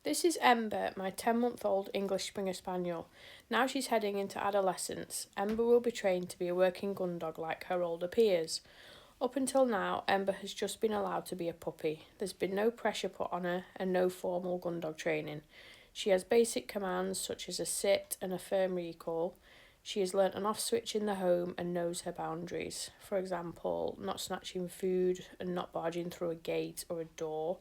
This is Ember, my 10-month-old English Springer Spaniel. Now she's heading into adolescence. Ember will be trained to be a working gun dog like her older peers. Up until now, Ember has just been allowed to be a puppy. There's been no pressure put on her and no formal gun dog training. She has basic commands such as a sit and a firm recall. She has learnt an off switch in the home and knows her boundaries. For example, not snatching food and not barging through a gate or a door.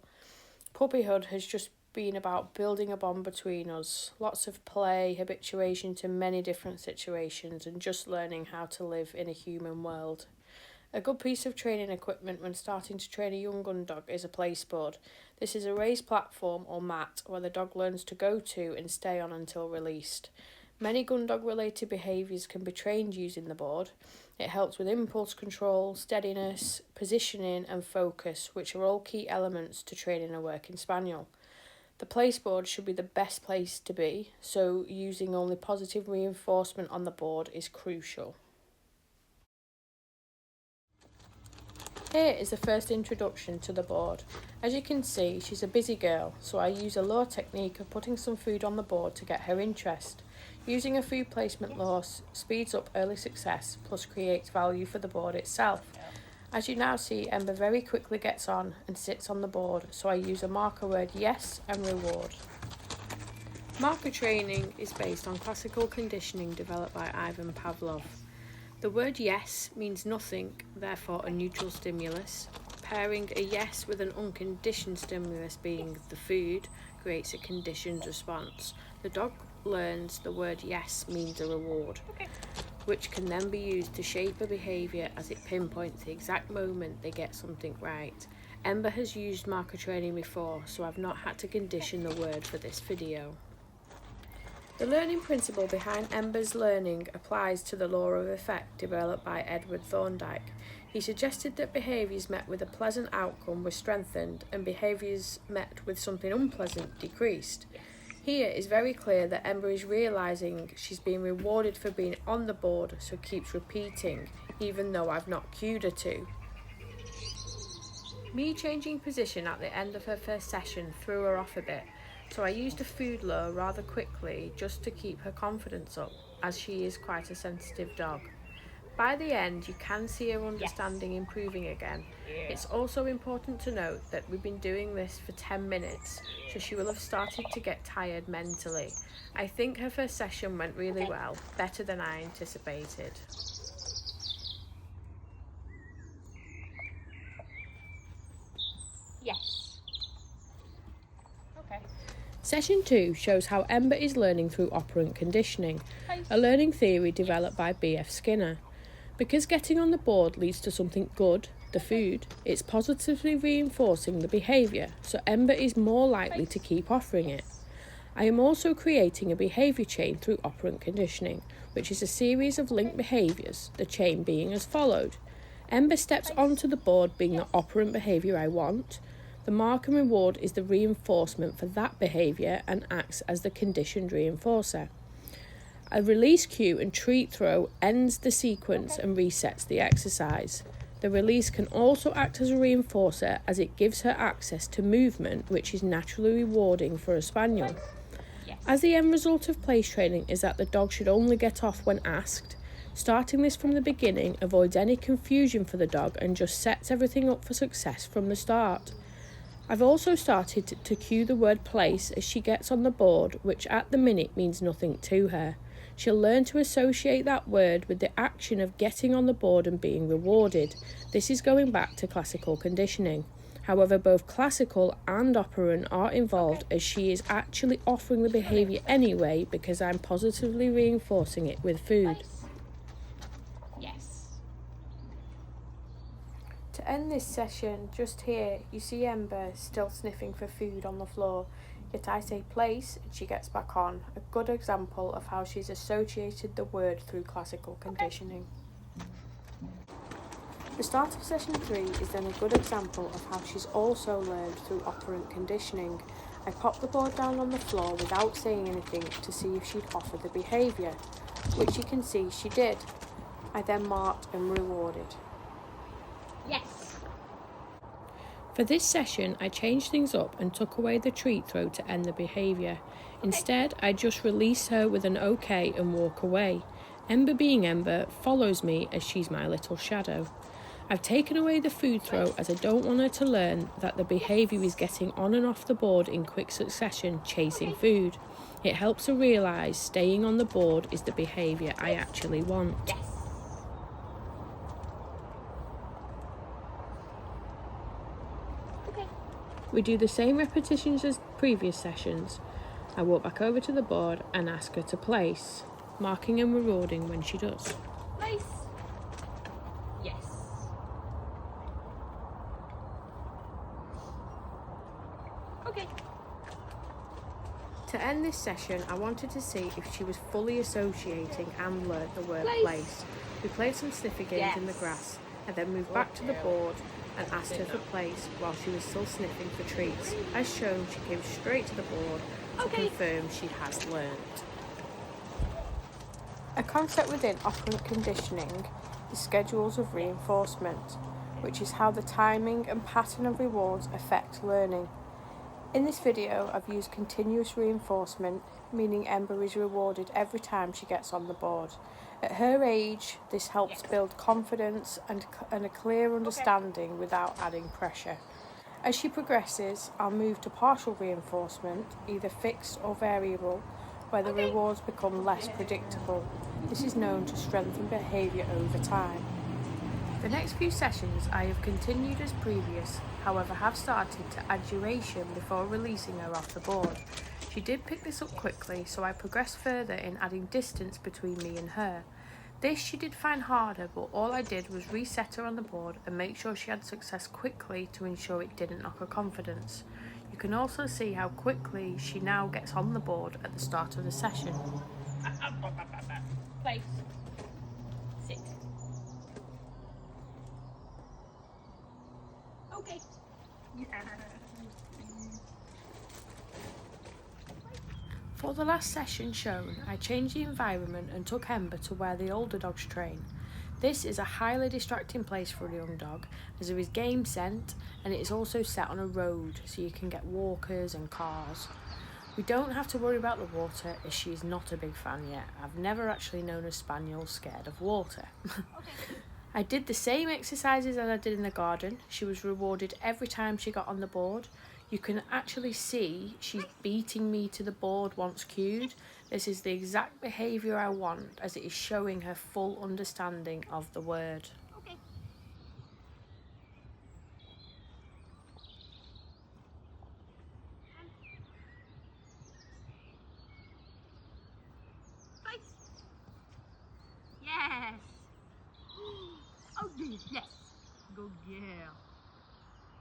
Puppyhood has just been about building a bond between us. Lots of play, habituation to many different situations, and just learning how to live in a human world. A good piece of training equipment when starting to train a young gun dog is a placeboard. This is a raised platform or mat where the dog learns to go to and stay on until released. Many gun dog related behaviours can be trained using the board. It helps with impulse control, steadiness, positioning and focus, which are all key elements to training a working spaniel. The placeboard should be the best place to be, so using only positive reinforcement on the board is crucial. Here is the first introduction to the board. As you can see, she's a busy girl, so I use a lure technique of putting some food on the board to get her interest. Using a food placement lure speeds up early success, plus creates value for the board itself. As you now see, Ember very quickly gets on and sits on the board, so I use a marker word yes and reward. Marker training is based on classical conditioning developed by Ivan Pavlov. The word yes means nothing, therefore a neutral stimulus. Pairing a yes with an unconditioned stimulus, being the food, creates a conditioned response. The dog learns the word yes means a reward, which can then be used to shape a behaviour as it pinpoints the exact moment they get something right. Ember has used marker training before, so I've not had to condition the word for this video. The learning principle behind Ember's learning applies to the law of effect developed by Edward Thorndike. He suggested that behaviours met with a pleasant outcome were strengthened and behaviours met with something unpleasant decreased. Here it's very clear that Ember is realising she's being rewarded for being on the board, so keeps repeating, even though I've not cued her to. Me changing position at the end of her first session threw her off a bit, so I used a food lure rather quickly just to keep her confidence up, as she is quite a sensitive dog. By the end, you can see her understanding improving again. It's also important to note that we've been doing this for 10 minutes, so she will have started to get tired mentally. I think her first session went really well, better than I anticipated. Yes. Okay. Session 2 shows how Ember is learning through operant conditioning, a learning theory developed by B.F. Skinner. Because getting on the board leads to something good, the food, it's positively reinforcing the behaviour, so Ember is more likely to keep offering it. I am also creating a behaviour chain through operant conditioning, which is a series of linked behaviours, the chain being as followed. Ember steps onto the board being the operant behaviour I want. The mark and reward is the reinforcement for that behaviour and acts as the conditioned reinforcer. A release cue and treat throw ends the sequence and resets the exercise. The release can also act as a reinforcer as it gives her access to movement, which is naturally rewarding for a spaniel. As the end result of place training is that the dog should only get off when asked, starting this from the beginning avoids any confusion for the dog and just sets everything up for success from the start. I've also started to cue the word place as she gets on the board, which at the minute means nothing to her. She'll learn to associate that word with the action of getting on the board and being rewarded. This is going back to classical conditioning. However, both classical and operant are involved as she is actually offering the behaviour anyway because I'm positively reinforcing it with food. Yes. To end this session, just here, you see Ember still sniffing for food on the floor, yet I say place and she gets back on, a good example of how she's associated the word through classical conditioning. The start of session 3 is then a good example of how she's also learned through operant conditioning. I popped the board down on the floor without saying anything to see if she'd offer the behaviour, which you can see she did. I then marked and rewarded. Yes. For this session, I changed things up and took away the treat throw to end the behaviour. Instead, I just release her with an okay and walk away. Ember, being Ember, follows me as she's my little shadow. I've taken away the food throw as I don't want her to learn that the behaviour is getting on and off the board in quick succession, chasing food. It helps her realise staying on the board is the behaviour I actually want. Yes. Okay. We do the same repetitions as previous sessions. I walk back over to the board and ask her to place, marking and rewarding when she does. Place. Yes. Okay. To end this session, I wanted to see if she was fully associating and learnt the word Place. place. We played some sniffer games in the grass and then moved back to the board and asked her for place while she was still sniffing for treats. As shown, she came straight to the board to confirm she has learnt. A concept within operant conditioning is schedules of reinforcement, which is how the timing and pattern of rewards affect learning. In this video, I've used continuous reinforcement, meaning Ember is rewarded every time she gets on the board. At her age, this helps build confidence and a clear understanding without adding pressure. As she progresses, I'll move to partial reinforcement, either fixed or variable, where the rewards become less predictable. This is known to strengthen behaviour over time. The next few sessions I have continued as previous, however have started to add duration before releasing her off the board. She did pick this up quickly, so I progressed further in adding distance between me and her. This she did find harder, but all I did was reset her on the board and make sure she had success quickly to ensure it didn't knock her confidence. You can also see how quickly she now gets on the board at the start of the session. Place. Sit. Okay. For the last session shown, I changed the environment and took Ember to where the older dogs train. This is a highly distracting place for a young dog, as there is game scent and it is also set on a road, so you can get walkers and cars. We don't have to worry about the water, as she is not a big fan yet. I've never actually known a spaniel scared of water. I did the same exercises as I did in the garden. She was rewarded every time she got on the board. You can actually see she's beating me to the board once cued. This is the exact behaviour I want, as it is showing her full understanding of the word. Okay. Place. Yes. Oh, yes. Go girl.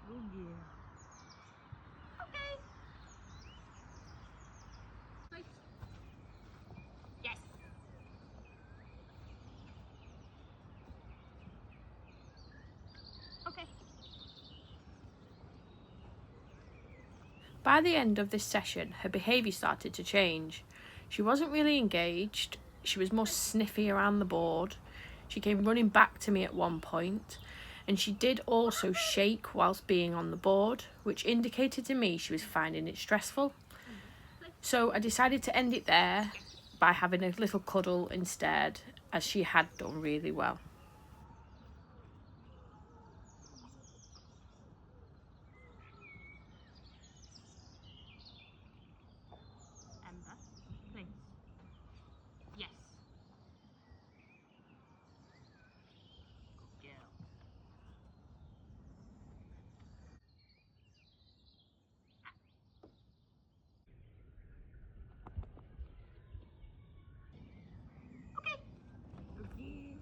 Go girl. Okay. Place. Yes. Okay. By the end of this session, her behaviour started to change. She wasn't really engaged. She was more sniffy around the board. She came running back to me at one point, and she did also shake whilst being on the board, which indicated to me she was finding it stressful. So I decided to end it there by having a little cuddle instead, as she had done really well. Ember. Place. Yes. Good girl. Okay. Okay.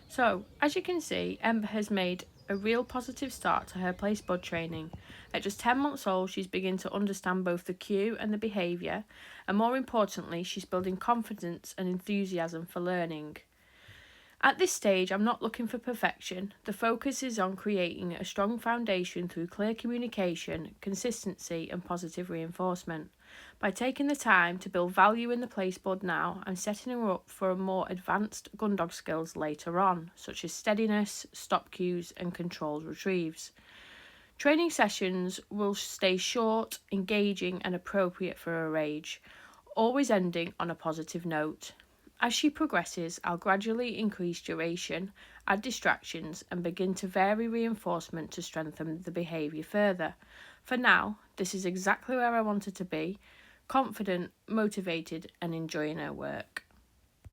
So, as you can see, Ember has made a real positive start to her place bud training. At just 10 months old, she's beginning to understand both the cue and the behaviour, and more importantly, she's building confidence and enthusiasm for learning. At this stage, I'm not looking for perfection. The focus is on creating a strong foundation through clear communication, consistency and positive reinforcement. By taking the time to build value in the placeboard now, I'm setting her up for more advanced gun dog skills later on, such as steadiness, stop cues and controlled retrieves. Training sessions will stay short, engaging and appropriate for her age, always ending on a positive note. As she progresses, I'll gradually increase duration, add distractions and begin to vary reinforcement to strengthen the behaviour further. For now, this is exactly where I want her to be, confident, motivated and enjoying her work.